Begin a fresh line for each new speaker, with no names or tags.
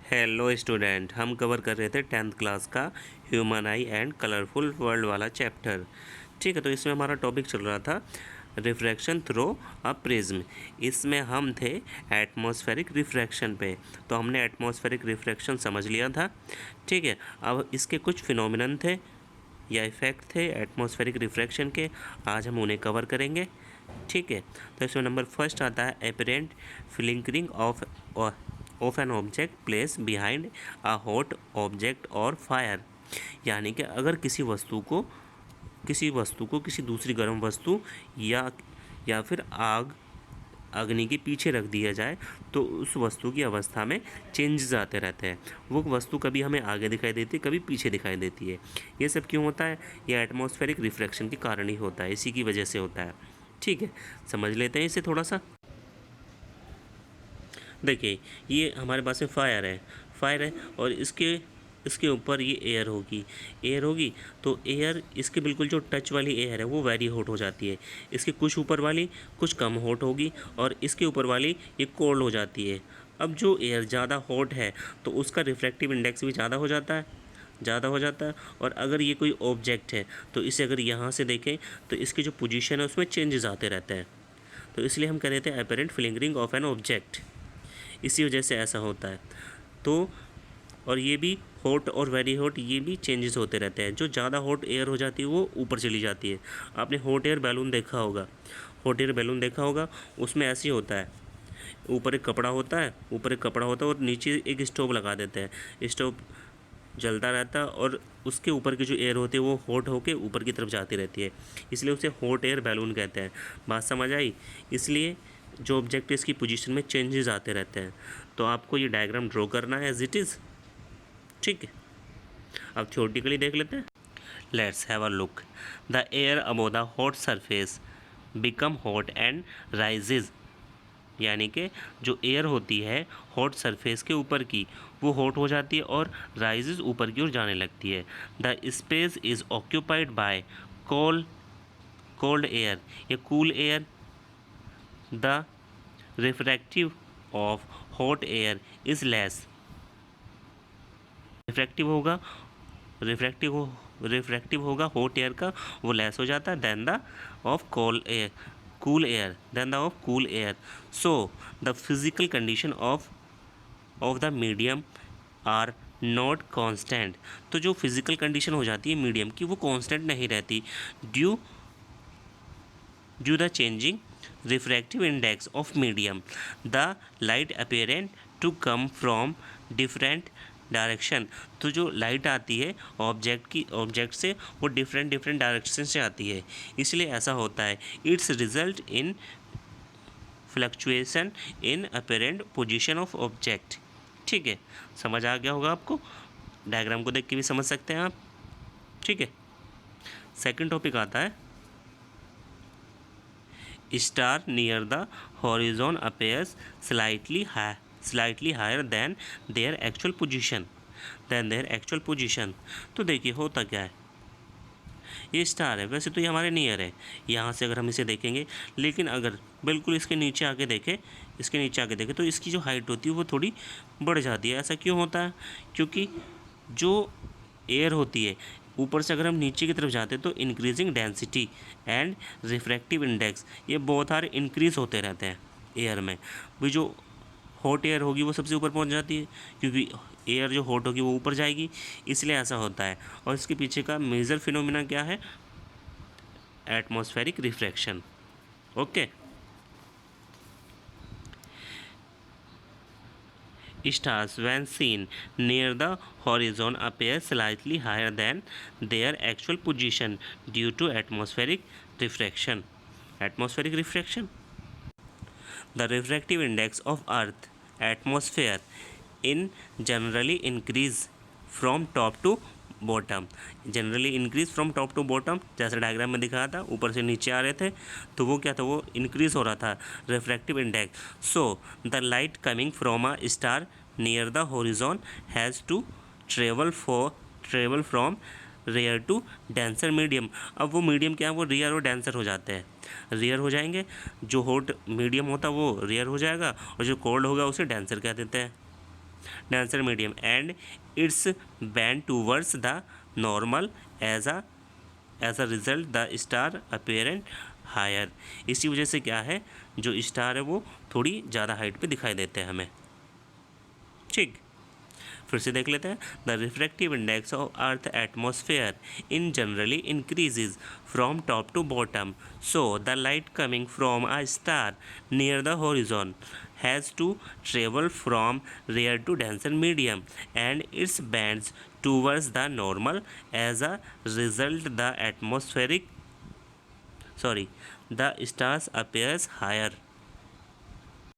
Hello student, हम cover कर रहे थे 10th क्लास का human I and colourful world वाला चैप्टर। ठीक है, तो इसमें हमारा टॉपिक चल रहा था रिफ्रैक्शन थ्रू अ प्रिज्म। इसमें हम थे एटमॉस्फेरिक रिफ्रैक्शन पे, तो हमने एटमॉस्फेरिक रिफ्रैक्शन समझ लिया था। ठीक है, अब इसके कुछ फिनोमिनन थे या इफ़ेक्ट थे एटमॉस्फेरिक रिफ्रैक्शन के, आज हम उन्हें कवर करेंगे। ठीक है, तो इसमें नंबर फर्स्ट आता है apparent flickering of an object place behind a hot object और फायर। यानी कि अगर किसी वस्तु को किसी दूसरी गर्म वस्तु या फिर अग्नि के पीछे रख दिया जाए तो उस वस्तु की अवस्था में चेंजेस आते रहते हैं। वो वस्तु कभी हमें आगे दिखाई देती है, कभी पीछे दिखाई देती है। ये सब क्यों होता है? ये एटमॉस्फेरिक रिफ्रैक्शन के कारण ही होता है, इसी की वजह से होता है। ठीक है, समझ लेते हैं इसे थोड़ा सा। देखिए, ये हमारे पास में फायर है और इसके ऊपर ये एयर होगी तो एयर इसके बिल्कुल जो टच वाली एयर है वो वेरी हॉट हो जाती है। इसके कुछ ऊपर वाली कुछ कम हॉट होगी और इसके ऊपर वाली ये कोल्ड हो जाती है। अब जो एयर ज़्यादा हॉट है तो उसका रिफ्रैक्टिव इंडेक्स भी ज़्यादा हो जाता है। और अगर ये कोई ऑब्जेक्ट है तो इसे अगर यहाँ से देखें तो इसकी जो पोजीशन है उसमें चेंजेस आते रहते हैं। तो इसलिए हम कह रहे थे अपरेंट फ्लिंकरिंग ऑफ एन ऑब्जेक्ट, इसी वजह से ऐसा होता है। तो और ये भी हॉट और वेरी हॉट, ये भी चेंजेस होते रहते हैं। जो ज़्यादा हॉट एयर हो जाती है वो ऊपर चली जाती है। आपने हॉट एयर बैलून देखा होगा, उसमें ऐसे ही होता है। ऊपर एक कपड़ा होता है और नीचे एक स्टोव लगा देते हैं। स्टोव जलता रहता है और उसके ऊपर की जो एयर होती है वो हॉट होके ऊपर की तरफ जाती रहती है, इसलिए उसे हॉट एयर बैलून कहते हैं। बात समझ आई? इसलिए जो ऑब्जेक्ट है इसकी पोजीशन में चेंजेस आते रहते हैं। तो आपको ये डायग्राम ड्रॉ करना है एज इट इज़। ठीक है, अब थ्योरेटिकली देख लेते हैं। Let's have a look. The air above the hot surface become hot and rises. यानी कि जो एयर होती है हॉट सरफेस के ऊपर की वो हॉट हो जाती है और राइजेज ऊपर की ओर जाने लगती है। The space is occupied by cold air या cool air. The refractive of hot air is less. Refractive होगा हॉट एयर का, वो लेस हो जाता है then the of cool air. So the physical condition of the medium are not constant. तो जो physical condition हो जाती है मीडियम की वो कांस्टेंट नहीं रहती due the changing refractive index of medium. The light apparent to come from different direction. तो जो लाइट आती है ऑब्जेक्ट से वो डिफरेंट डायरेक्शन से आती है, इसलिए ऐसा होता है। It's result in fluctuation in apparent position of object. ठीक है, समझ आ गया होगा आपको। डायग्राम को देख के भी समझ सकते हैं आप। ठीक है, सेकंड टॉपिक आता है star near the horizon appears slightly higher than their actual position। तो देखिए होता क्या है, ये स्टार है, वैसे तो ये हमारे नियर है यहाँ से अगर हम इसे देखेंगे, लेकिन अगर बिल्कुल इसके नीचे आके देखें तो इसकी जो हाइट होती है वो थोड़ी बढ़ जाती है। ऐसा क्यों होता है? क्योंकि जो एयर होती है ऊपर से अगर हम नीचे की तरफ जाते हैं तो increasing density and refractive index ये बहुत सारे इंक्रीज होते रहते हैं एयर में। भी जो हॉट एयर होगी वो सबसे ऊपर पहुंच जाती है, क्योंकि एयर जो हॉट होगी वो ऊपर जाएगी, इसलिए ऐसा होता है। और इसके पीछे का मेजर फिनोमिना क्या है? Atmospheric refraction. Okay, stars when seen near the horizon appear slightly higher than their actual position due to atmospheric refraction. The refractive index of earth atmosphere in generally increase from top to bottom. Generally increase from top to bottom, जैसे diagram में दिखाया था, ऊपर से नीचे आ रहे थे तो वो क्या था, वो इंक्रीज हो रहा था refractive index. So the light coming from a star near the horizon has to travel from rare to denser medium. अब वो मीडियम क्या है, वो रेयर और डेंसर हो जाते हैं। रेयर हो जाएंगे, जो हॉट मीडियम होता है वो रेयर हो जाएगा और जो कोल्ड होगा उसे डेंसर कह देते हैं। denser medium and its bend towards the normal. as a result the star apparent higher. इसी वजह से क्या है, जो स्टार है वो थोड़ी ज़्यादा हाइट पे दिखाई देते हैं हमें। ठीक, फिर से देख लेते हैं। The refractive index of earth atmosphere in generally increases from top to bottom, so the light coming from a star near the horizon has to travel from rare to denser medium and its bends towards the normal. As a result the stars appears higher.